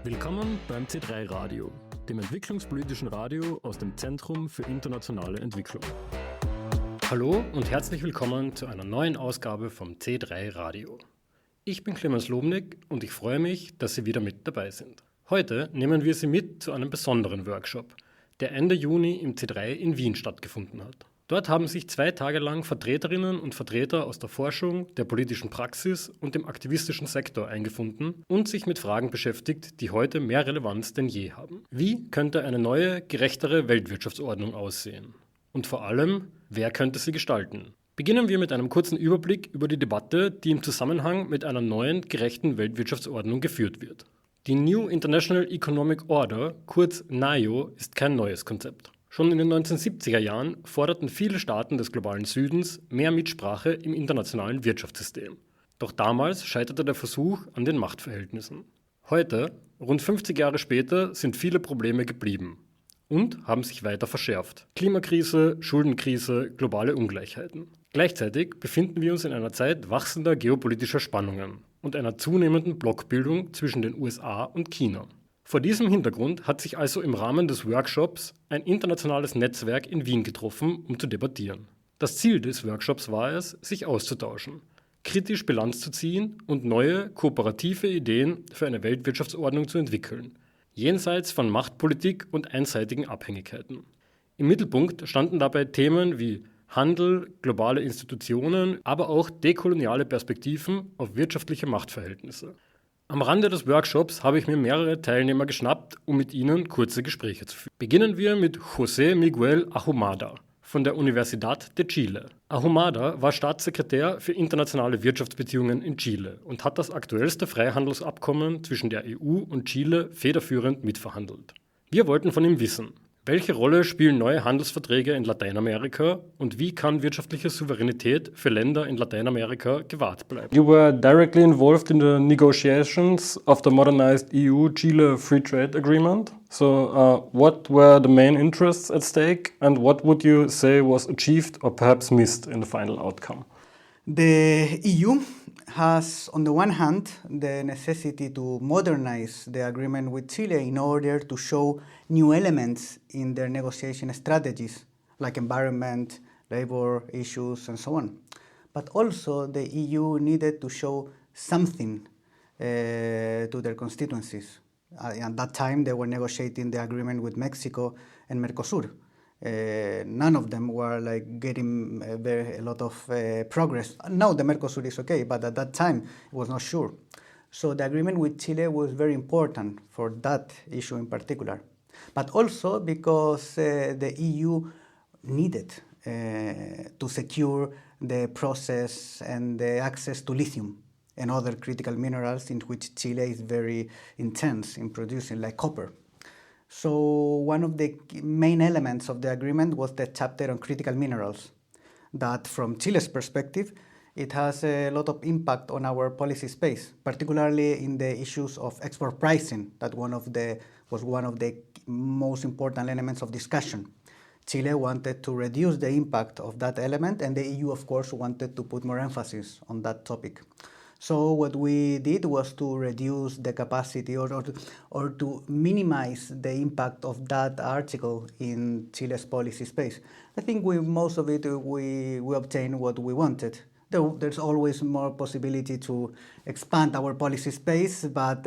Willkommen beim C3 Radio, dem entwicklungspolitischen Radio aus dem Zentrum für internationale Entwicklung. Hallo und herzlich willkommen zu einer neuen Ausgabe vom C3 Radio. Ich bin Clemens Lobnig und ich freue mich, dass Sie wieder mit dabei sind. Heute nehmen wir Sie mit zu einem besonderen Workshop, der Ende Juni im C3 in Wien stattgefunden hat. Dort haben sich 2 Tage lang Vertreterinnen und Vertreter aus der Forschung, der politischen Praxis und dem aktivistischen Sektor eingefunden und sich mit Fragen beschäftigt, die heute mehr Relevanz denn je haben. Wie könnte eine neue, gerechtere Weltwirtschaftsordnung aussehen? Und vor allem, wer könnte sie gestalten? Beginnen wir mit einem kurzen Überblick über die Debatte, die im Zusammenhang mit einer neuen, gerechten Weltwirtschaftsordnung geführt wird. Die New International Economic Order, kurz NIEO, ist kein neues Konzept. Schon in den 1970er Jahren forderten viele Staaten des Globalen Südens mehr Mitsprache im internationalen Wirtschaftssystem. Doch damals scheiterte der Versuch an den Machtverhältnissen. Heute, rund 50 Jahre später, sind viele Probleme geblieben und haben sich weiter verschärft. Klimakrise, Schuldenkrise, globale Ungleichheiten. Gleichzeitig befinden wir uns in einer Zeit wachsender geopolitischer Spannungen und einer zunehmenden Blockbildung zwischen den USA und China. Vor diesem Hintergrund hat sich also im Rahmen des Workshops ein internationales Netzwerk in Wien getroffen, um zu debattieren. Das Ziel des Workshops war es, sich auszutauschen, kritisch Bilanz zu ziehen und neue, kooperative Ideen für eine Weltwirtschaftsordnung zu entwickeln, jenseits von Machtpolitik und einseitigen Abhängigkeiten. Im Mittelpunkt standen dabei Themen wie Handel, globale Institutionen, aber auch dekoloniale Perspektiven auf wirtschaftliche Machtverhältnisse. Am Rande des Workshops habe ich mir mehrere Teilnehmer geschnappt, um mit ihnen kurze Gespräche zu führen. Beginnen wir mit José Miguel Ahumada von der Universidad de Chile. Ahumada war Staatssekretär für internationale Wirtschaftsbeziehungen in Chile und hat das aktuellste Freihandelsabkommen zwischen der EU und Chile federführend mitverhandelt. Wir wollten von ihm wissen, welche Rolle spielen neue Handelsverträge in Lateinamerika und wie kann wirtschaftliche Souveränität für Länder in Lateinamerika gewahrt bleiben? You were directly involved in the negotiations of the modernized EU-Chile Free Trade Agreement. So, what were the main interests at stake and what would you say was achieved or perhaps missed in the final outcome? The EU has, on the one hand, the necessity to modernize the agreement with Chile in order to show new elements in their negotiation strategies, like environment, labor issues, and so on. But also, the EU needed to show something to their constituencies. At that time, they were negotiating the agreement with Mexico and Mercosur. None of them were getting a lot of progress. Now the Mercosur is okay, but at that time it was not sure. So the agreement with Chile was very important for that issue in particular, but also because the EU needed to secure the process and the access to lithium and other critical minerals in which Chile is very intense in producing, like copper. So one of the main elements of the agreement was the chapter on critical minerals, that from Chile's perspective, it has a lot of impact on our policy space, particularly in the issues of export pricing, that was one of the most important elements of discussion. Chile wanted to reduce the impact of that element, and the EU, of course, wanted to put more emphasis on that topic. So what we did was to reduce the capacity or to minimize the impact of that article in Chile's policy space. I think most of it we obtained what we wanted. There's always more possibility to expand our policy space, but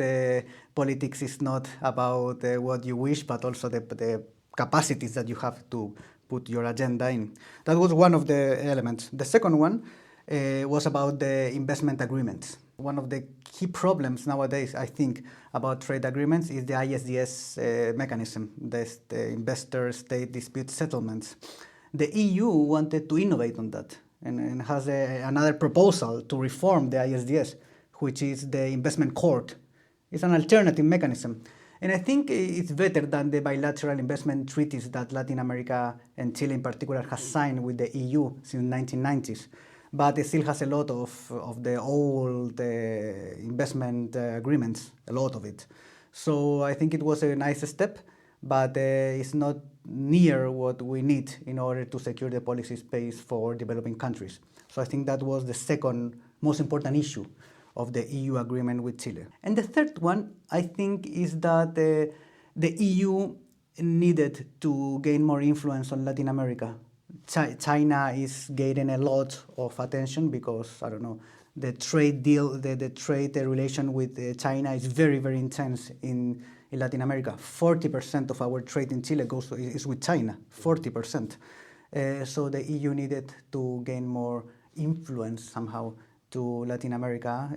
politics is not about what you wish, but also the capacities that you have to put your agenda in. That was one of the elements. The second one was about the investment agreements. One of the key problems nowadays, I think, about trade agreements is the ISDS mechanism, the investor-state dispute settlements. The EU wanted to innovate on that and has another proposal to reform the ISDS, which is the investment court. It's an alternative mechanism. And I think it's better than the bilateral investment treaties that Latin America and Chile in particular has signed with the EU since the 1990s. But it still has a lot of the old investment agreements, a lot of it. So I think it was a nice step, but it's not near what we need in order to secure the policy space for developing countries. So I think that was the second most important issue of the EU agreement with Chile. And the third one, I think, is that the EU needed to gain more influence on Latin America. China is gaining a lot of attention because, I don't know, the trade deal, the trade relation with China is very, very intense in Latin America. 40% of our trade in Chile is with China, 40%. So the EU needed to gain more influence somehow to Latin America,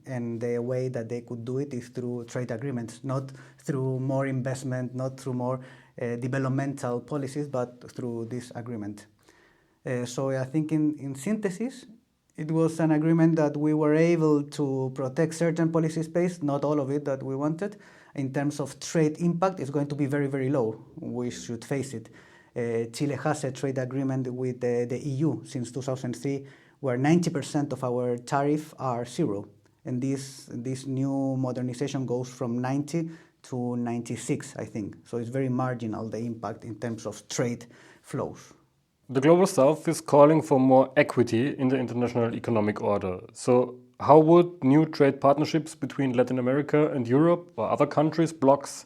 and the way that they could do it is through trade agreements, not through more investment, not through more developmental policies, but through this agreement. So I think in synthesis, it was an agreement that we were able to protect certain policy space, not all of it that we wanted. In terms of trade impact, it's going to be very, very low. We should face it. Chile has a trade agreement with the EU since 2003, where 90% of our tariff are zero. And this new modernization goes from 90 to 96, I think. So it's very marginal, the impact in terms of trade flows. The Global South is calling for more equity in the international economic order. So how would new trade partnerships between Latin America and Europe or other countries, blocs,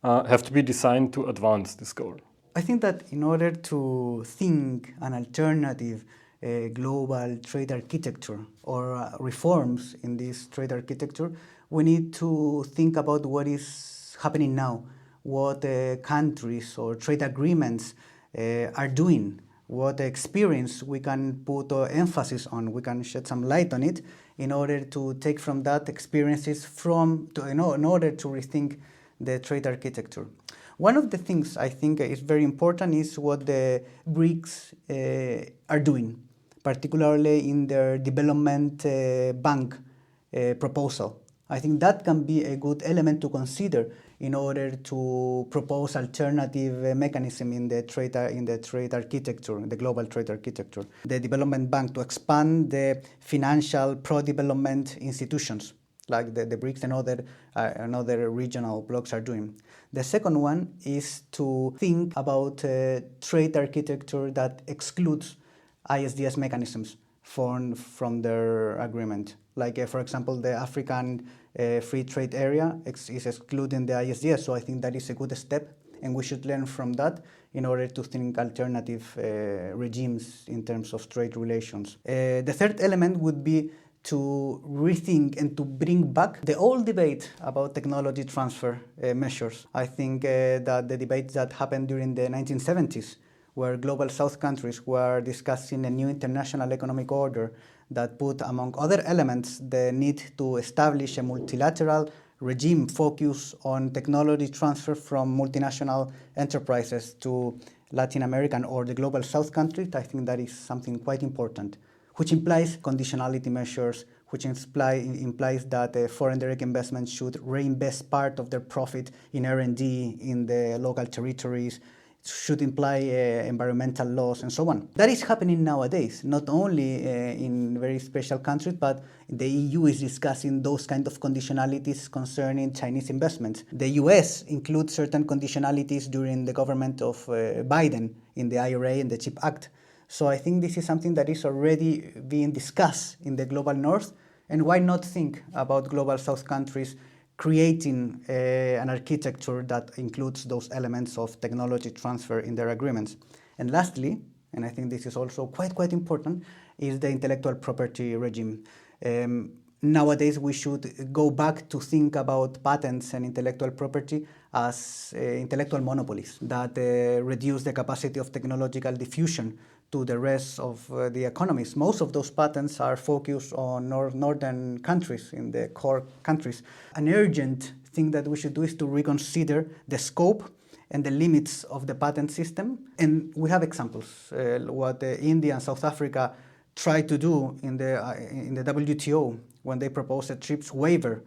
have to be designed to advance this goal? I think that in order to think an alternative global trade architecture or reforms in this trade architecture, we need to think about what is happening now, what countries or trade agreements are doing, what experience we can put emphasis on, we can shed some light on it in order to take from that experiences in order to rethink the trade architecture. One of the things I think is very important is what the BRICS are doing, particularly in their development bank proposal. I think that can be a good element to consider in order to propose alternative mechanism in the trade architecture, the global trade architecture. The development bank to expand the financial pro-development institutions, like the BRICS and other regional blocs are doing. The second one is to think about a trade architecture that excludes ISDS mechanisms from their agreement. Like, for example, the African Free Trade Area is excluding the ISDS, so I think that is a good step, and we should learn from that in order to think alternative regimes in terms of trade relations. The third element would be to rethink and to bring back the old debate about technology transfer measures. I think that the debates that happened during the 1970s, where Global South countries were discussing a new international economic order that put, among other elements, the need to establish a multilateral regime focused on technology transfer from multinational enterprises to Latin American or the Global South countries. I think that is something quite important, which implies conditionality measures, which implies that foreign direct investment should reinvest part of their profit in R&D in the local territories, should imply environmental laws and so on. That is happening nowadays, not only in very special countries, but the EU is discussing those kind of conditionalities concerning Chinese investments. The US includes certain conditionalities during the government of Biden in the IRA and the CHIP Act. So I think this is something that is already being discussed in the global north, and why not think about global south countries creating an architecture that includes those elements of technology transfer in their agreements. And lastly, and I think this is also quite important, is the intellectual property regime. Nowadays, we should go back to think about patents and intellectual property as intellectual monopolies that reduce the capacity of technological diffusion to the rest of the economies. Most of those patents are focused on northern countries, in the core countries. An urgent thing that we should do is to reconsider the scope and the limits of the patent system. And we have examples. What India and South Africa tried to do in the WTO when they proposed a TRIPS waiver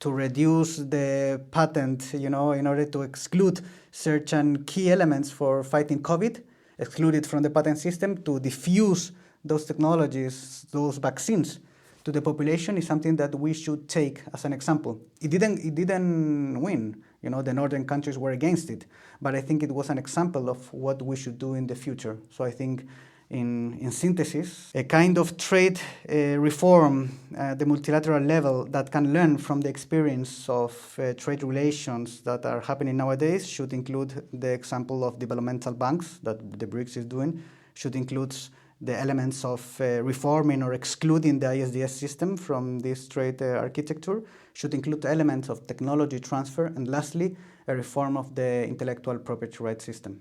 to reduce the patent, in order to exclude certain key elements for fighting COVID, excluded from the patent system, to diffuse those technologies, those vaccines to the population, is something that we should take as an example. It didn't win. The northern countries were against it, but I think it was an example of what we should do in the future. So I think in synthesis, a kind of trade reform at the multilateral level that can learn from the experience of trade relations that are happening nowadays should include the example of developmental banks that the BRICS is doing, should include the elements of reforming or excluding the ISDS system from this trade architecture, should include elements of technology transfer, and lastly, a reform of the intellectual property rights system.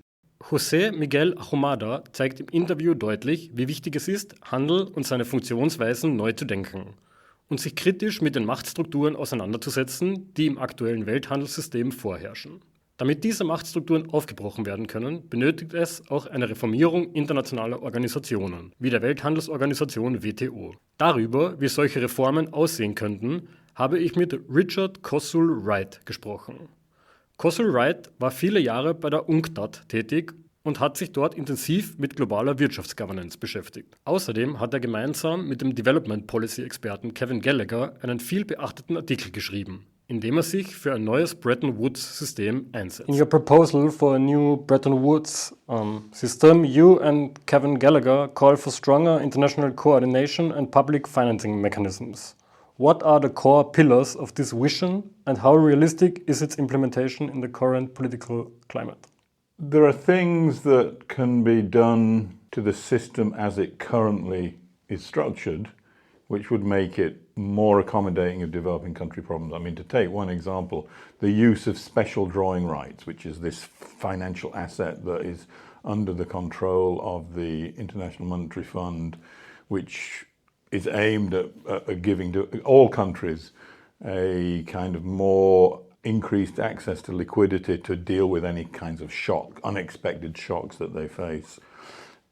José Miguel Ahumada zeigt im Interview deutlich, wie wichtig es ist, Handel und seine Funktionsweisen neu zu denken und sich kritisch mit den Machtstrukturen auseinanderzusetzen, die im aktuellen Welthandelssystem vorherrschen. Damit diese Machtstrukturen aufgebrochen werden können, benötigt es auch eine Reformierung internationaler Organisationen, wie der Welthandelsorganisation WTO. Darüber, wie solche Reformen aussehen könnten, habe ich mit Richard Kozul-Wright gesprochen. Kozul-Wright war viele Jahre bei der UNCTAD tätig und hat sich dort intensiv mit globaler Wirtschaftsgovernance beschäftigt. Außerdem hat er gemeinsam mit dem Development Policy-Experten Kevin Gallagher einen viel beachteten Artikel geschrieben, in dem er sich für ein neues Bretton Woods-System einsetzt. In your proposal for a new Bretton Woods system, you and Kevin Gallagher call for stronger international coordination and public financing mechanisms. What are the core pillars of this vision and how realistic is its implementation in the current political climate? There are things that can be done to the system as it currently is structured, which would make it more accommodating of developing country problems. I mean, to take one example, the use of special drawing rights, which is this financial asset that is under the control of the International Monetary Fund, which is aimed at giving to all countries a kind of more increased access to liquidity to deal with any kinds of unexpected shocks that they face.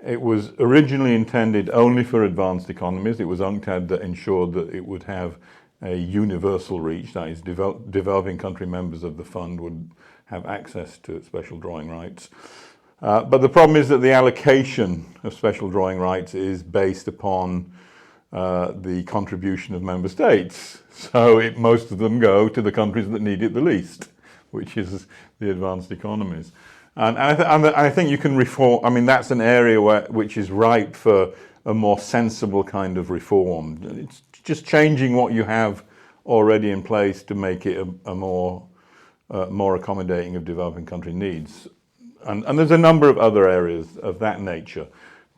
It was originally intended only for advanced economies. It was UNCTAD that ensured that it would have a universal reach, that is, developing country members of the fund would have access to special drawing rights. But the problem is that the allocation of special drawing rights is based upon the contribution of member states. So most of them go to the countries that need it the least, which is the advanced economies. And I think you can reform. I mean, that's an area which is ripe for a more sensible kind of reform. It's just changing what you have already in place to make it a more accommodating of developing country needs. And there's a number of other areas of that nature.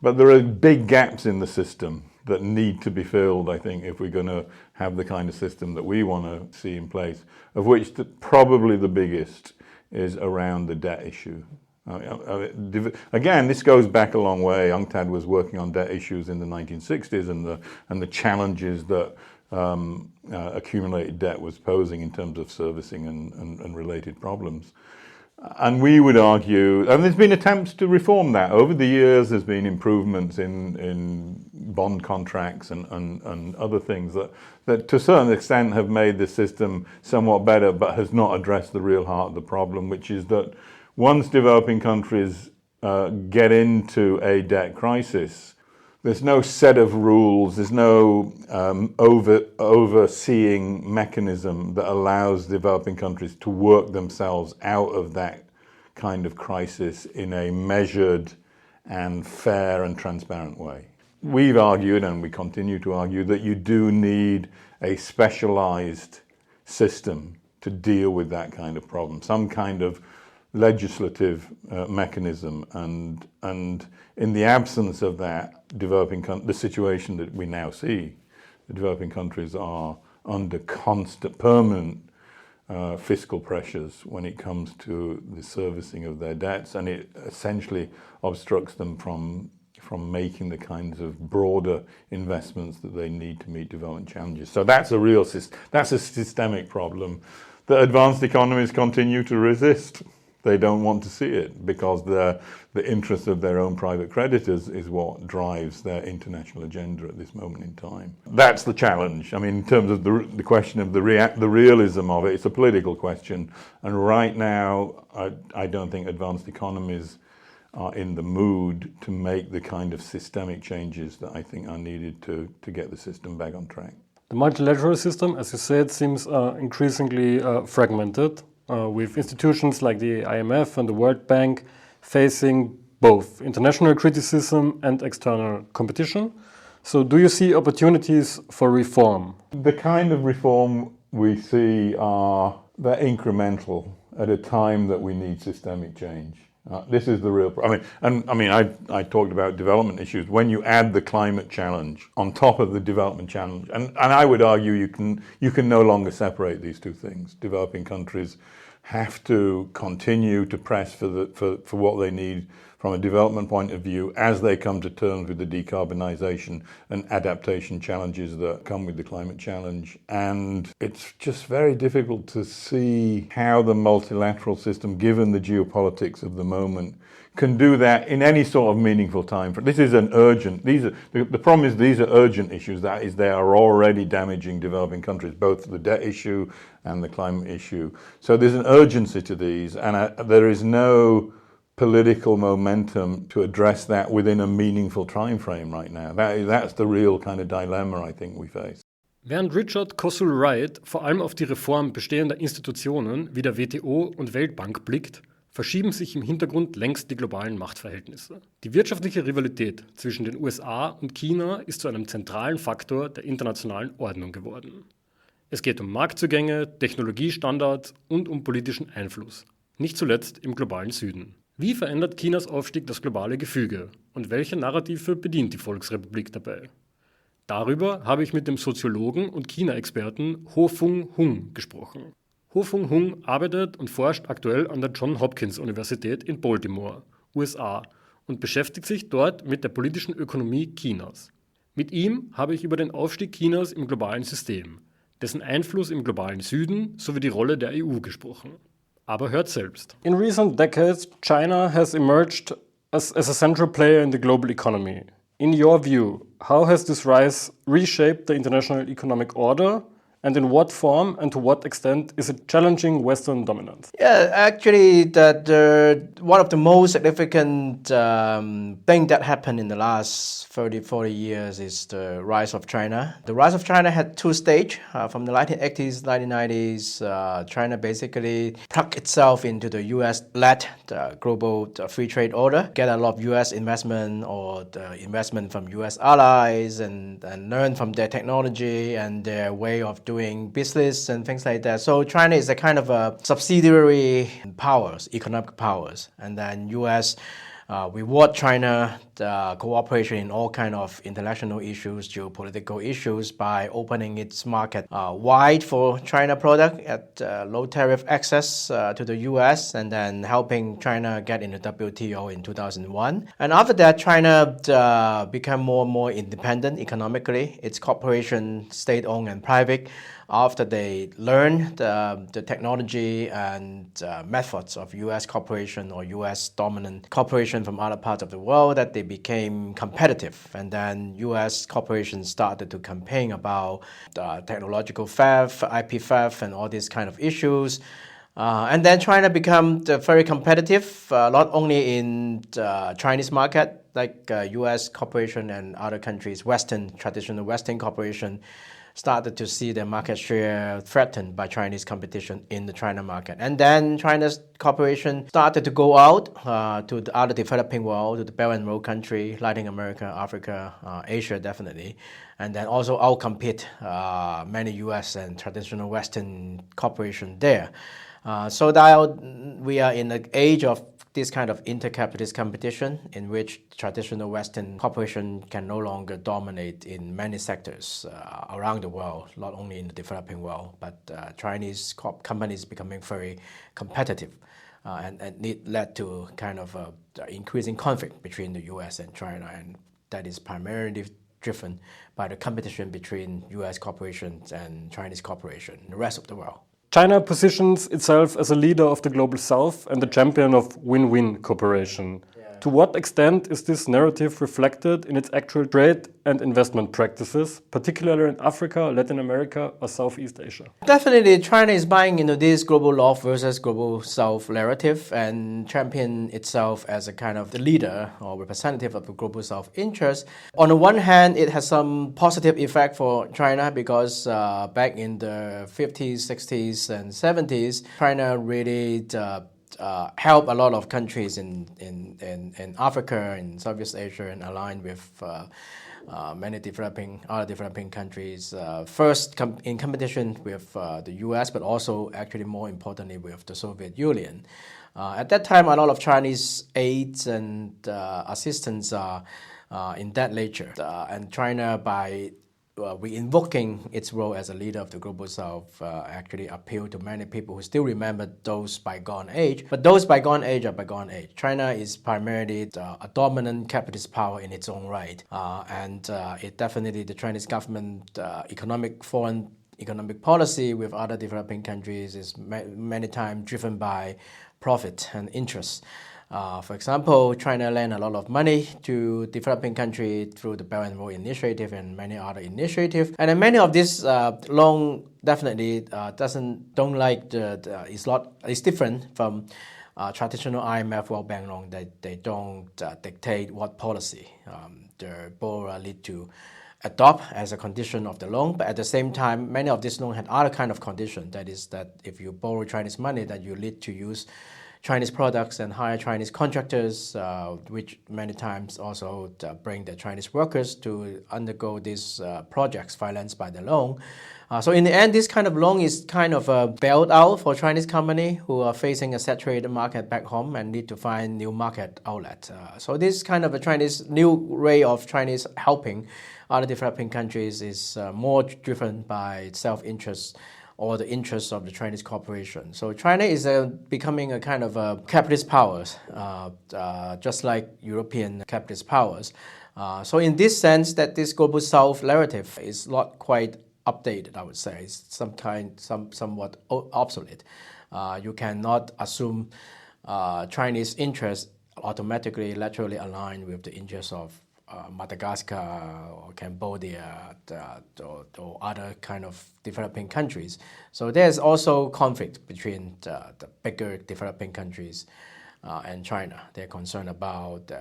But there are big gaps in the system that need to be filled, I think, if we're going to have the kind of system that we want to see in place, of which probably the biggest is around the debt issue. Again, this goes back a long way. UNCTAD was working on debt issues in the 1960s and the challenges that accumulated debt was posing in terms of servicing and related problems. And we would argue, and there's been attempts to reform that. Over the years, there's been improvements in bond contracts and other things that to a certain extent have made the system somewhat better, but has not addressed the real heart of the problem, which is that once developing countries get into a debt crisis, there's no set of rules, there's no overseeing mechanism that allows developing countries to work themselves out of that kind of crisis in a measured and fair and transparent way. We've argued, and we continue to argue, that you do need a specialized system to deal with that kind of problem, some kind of legislative mechanism, and in the absence of that, the situation that we now see, the developing countries are under constant, permanent fiscal pressures when it comes to the servicing of their debts, and it essentially obstructs them from making the kinds of broader investments that they need to meet development challenges. So that's a systemic problem that advanced economies continue to resist. They don't want to see it because the interest of their own private creditors is what drives their international agenda at this moment in time. That's the challenge. I mean, in terms of the question of the realism of it, it's a political question. And right now, I don't think advanced economies are in the mood to make the kind of systemic changes that I think are needed to get the system back on track. The multilateral system, as you said, seems increasingly fragmented, with institutions like the IMF and the World Bank facing both international criticism and external competition. So do you see opportunities for reform? The kind of reform we see they're incremental at a time that we need systemic change. This is the real problem. I talked about development issues. When you add the climate challenge on top of the development challenge, and I would argue you can no longer separate these two things. Developing countries have to continue to press for what they need from a development point of view as they come to terms with the decarbonisation and adaptation challenges that come with the climate challenge. And it's just very difficult to see how the multilateral system, given the geopolitics of the moment, can do that in any sort of meaningful time. This is the problem is these are urgent issues. That is, they are already damaging developing countries, both the debt issue and the climate issue. So there's an urgency to these, and there is no political momentum to address that within a meaningful time frame right now. That's the real kind of dilemma I think we face. Während Richard Kozul-Wright vor allem auf die Reform bestehender Institutionen wie der WTO und Weltbank blickt, verschieben sich im Hintergrund längst die globalen Machtverhältnisse. Die wirtschaftliche Rivalität zwischen den USA und China ist zu einem zentralen Faktor der internationalen Ordnung geworden. Es geht um Marktzugänge, Technologiestandards und um politischen Einfluss, nicht zuletzt im globalen Süden. Wie verändert Chinas Aufstieg das globale Gefüge und welche Narrative bedient die Volksrepublik dabei? Darüber habe ich mit dem Soziologen und China-Experten Ho-Fung Hung gesprochen. Ho-Fung Hung arbeitet und forscht aktuell an der Hopkins University in Baltimore, USA, und beschäftigt sich dort mit der politischen Ökonomie Chinas. Mit ihm habe ich über den Aufstieg Chinas im globalen System, dessen Einfluss im globalen Süden sowie die Rolle der EU gesprochen. Aber hört selbst. In recent decades, China has emerged as a central player in the global economy. In your view, how has this rise reshaped the international economic order? And in what form and to what extent is it challenging Western dominance? Yeah, actually, one of the most significant thing that happened in the last 30, 40 years is the rise of China. The rise of China had two stages. From the 1980s, 1990s, China basically plugged itself into the US-led global free trade order, get a lot of US investment or the investment from US allies and learn from their technology and their way of doing business and things like that. So China is a kind of a subsidiary powers, economic powers. And then US reward China cooperation in all kind of international issues, geopolitical issues by opening its market wide for China product at low tariff access to the US and then helping China get into WTO in 2001. And after that, China became more and more independent economically. Its corporation, state-owned and private, after they learned the technology and methods of U.S. corporation or U.S. dominant corporation from other parts of the world, that they became competitive. And then U.S. corporations started to campaign about technological theft, IP theft, and all these kind of issues. And then China became very competitive, not only in the Chinese market, like U.S. corporation and other countries, traditional Western corporation, started to see their market share threatened by Chinese competition in the China market. And then China's corporation started to go out to the other developing world, to the Belt and Road country, Latin America, Africa, Asia definitely, and then also outcompete many US and traditional Western corporations there. So now we are in the age of this kind of intercapitalist competition in which traditional Western corporation can no longer dominate in many sectors around the world, not only in the developing world, but Chinese companies becoming very competitive. And it led to kind of increasing conflict between the US and China, and that is primarily driven by the competition between US corporations and Chinese corporations in the rest of the world. China positions itself as a leader of the Global South and the champion of win-win cooperation. To what extent is this narrative reflected in its actual trade and investment practices, particularly in Africa, Latin America, or Southeast Asia? Definitely, China is buying into this global north versus global south narrative and champion itself as a kind of the leader or representative of the global south interest. On the one hand, it has some positive effect for China because back in the 50s, 60s, and 70s, China really help a lot of countries in Africa and Southeast Asia and align with many other developing countries. First, in competition with the U.S., but also actually more importantly with the Soviet Union. At that time, a lot of Chinese aids and assistance are in that nature. And China, by re-invoking its role as a leader of the Global South, actually appealed to many people who still remember those bygone age. But those bygone age are bygone age. China is primarily a dominant capitalist power in its own right. And it definitely, the Chinese government foreign economic policy with other developing countries is many times driven by profit and interest. For example, China lent a lot of money to developing countries through the Belt and Road Initiative and many other initiatives. And then many of these loan definitely it's different from traditional IMF World Bank loan. They don't dictate what policy the borrower need to adopt as a condition of the loan, but at the same time, many of these loans had other kind of conditions. That is, that if you borrow Chinese money, that you need to use Chinese products and hire Chinese contractors, which many times also bring the Chinese workers to undergo these projects financed by the loan. So in the end, this kind of loan is kind of a bailout for Chinese companies who are facing a saturated market back home and need to find new market outlet. So this kind of a new way of Chinese helping other developing countries is more driven by self-interest or the interests of the Chinese corporation. So China is becoming a kind of a capitalist powers, just like European capitalist powers. So in this sense, that this Global South narrative is not quite updated, I would say. It's somewhat obsolete. You cannot assume Chinese interests automatically, laterally align with the interests of Madagascar or Cambodia or other kind of developing countries. So there's also conflict between the bigger developing countries and China. They're concerned about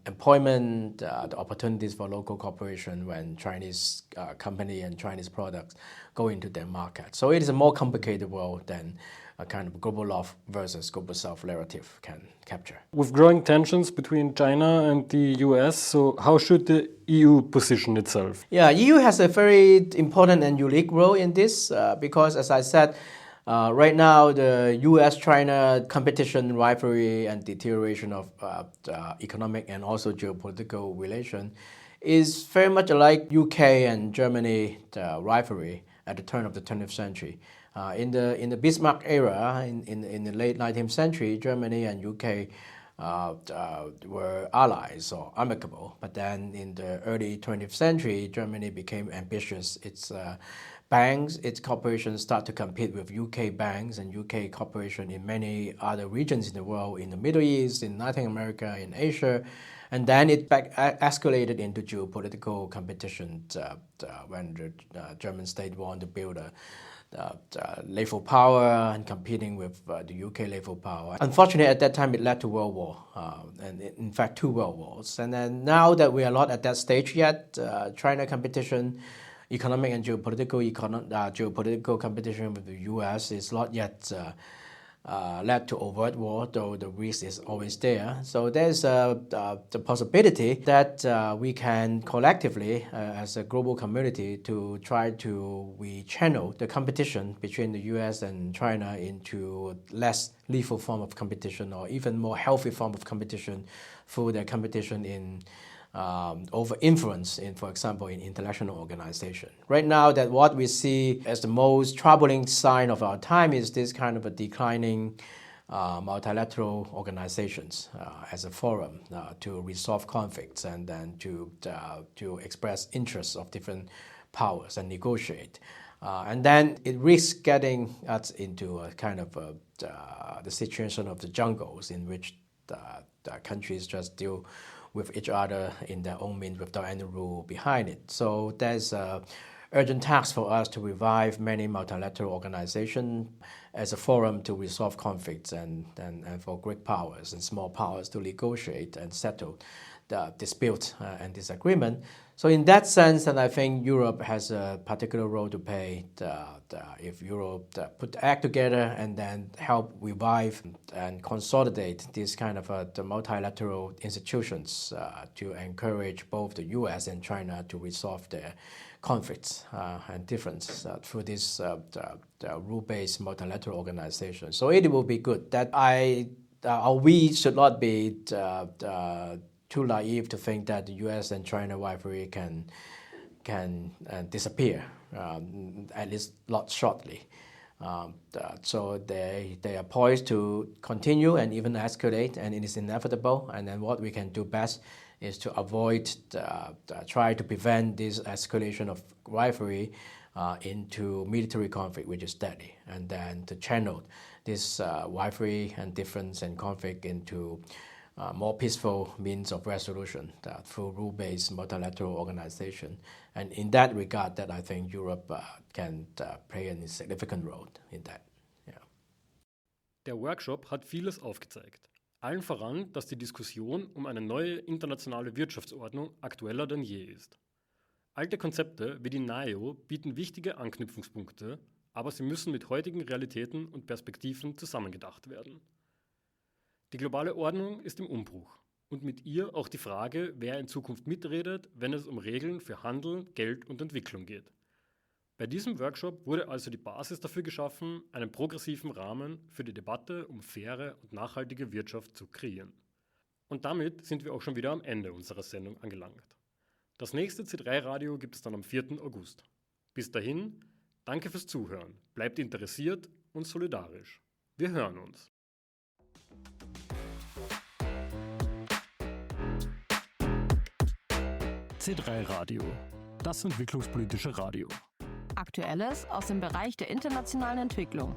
employment, the opportunities for local cooperation when Chinese company and Chinese products go into their market. So it is a more complicated world than a kind of global north versus global south narrative can capture. With growing tensions between China and the US, so how should the EU position itself? Yeah, EU has a very important and unique role in this because, as I said, right now the US-China competition, rivalry, and deterioration of economic and also geopolitical relation is very much like UK and Germany rivalry at the turn of the 20th century. In the Bismarck era, in the late 19th century, Germany and UK were allies or amicable. But then in the early 20th century, Germany became ambitious. Its banks, its corporations start to compete with UK banks and UK corporation in many other regions in the world, in the Middle East, in Latin America, in Asia. And then it escalated into geopolitical competition when the German state wanted to build a naval power and competing with the UK naval power. Unfortunately, at that time, it led to World War, and in fact, 2 world wars. And then now that we are not at that stage yet, China competition, economic and geopolitical competition with the US is not yet led to overt war, though the risk is always there. So there's the possibility that we can collectively, as a global community, to try to rechannel the competition between the US and China into less lethal form of competition or even more healthy form of competition through their competition in over influence in, for example, in international organization. Right now, that what we see as the most troubling sign of our time is this kind of a declining multilateral organizations as a forum to resolve conflicts and then to express interests of different powers and negotiate. And then it risks getting us into a kind of the situation of the jungles in which the countries just deal with each other in their own means without any rule behind it. So there's an urgent task for us to revive many multilateral organizations as a forum to resolve conflicts and for great powers and small powers to negotiate and settle dispute and disagreement. So in that sense, then I think Europe has a particular role to play. If Europe put the act together and then help revive and consolidate these kind of the multilateral institutions to encourage both the U.S. and China to resolve their conflicts and differences through this the rule-based multilateral organization. So it will be good. That we should not be too naive to think that the U.S. and China rivalry can disappear, at least not shortly. So they are poised to continue and even escalate, and it is inevitable. And then what we can do best is to avoid, try to prevent this escalation of rivalry into military conflict, which is deadly, and then to channel this rivalry and difference and conflict into more peaceful means of resolution through rule-based multilateral organization. And in that regard, that I think Europe can play a significant role in that. Yeah. Der Workshop hat vieles aufgezeigt. Allen voran, dass die Diskussion um eine neue internationale Wirtschaftsordnung aktueller denn je ist. Alte Konzepte wie die NIEO bieten wichtige Anknüpfungspunkte, aber sie müssen mit heutigen Realitäten und Perspektiven zusammengedacht werden. Die globale Ordnung ist im Umbruch und mit ihr auch die Frage, wer in Zukunft mitredet, wenn es um Regeln für Handel, Geld und Entwicklung geht. Bei diesem Workshop wurde also die Basis dafür geschaffen, einen progressiven Rahmen für die Debatte um faire und nachhaltige Wirtschaft zu kreieren. Und damit sind wir auch schon wieder am Ende unserer Sendung angelangt. Das nächste C3-Radio gibt es dann am 4. August. Bis dahin, danke fürs Zuhören, bleibt interessiert und solidarisch. Wir hören uns. C3 Radio, das entwicklungspolitische Radio. Aktuelles aus dem Bereich der internationalen Entwicklung.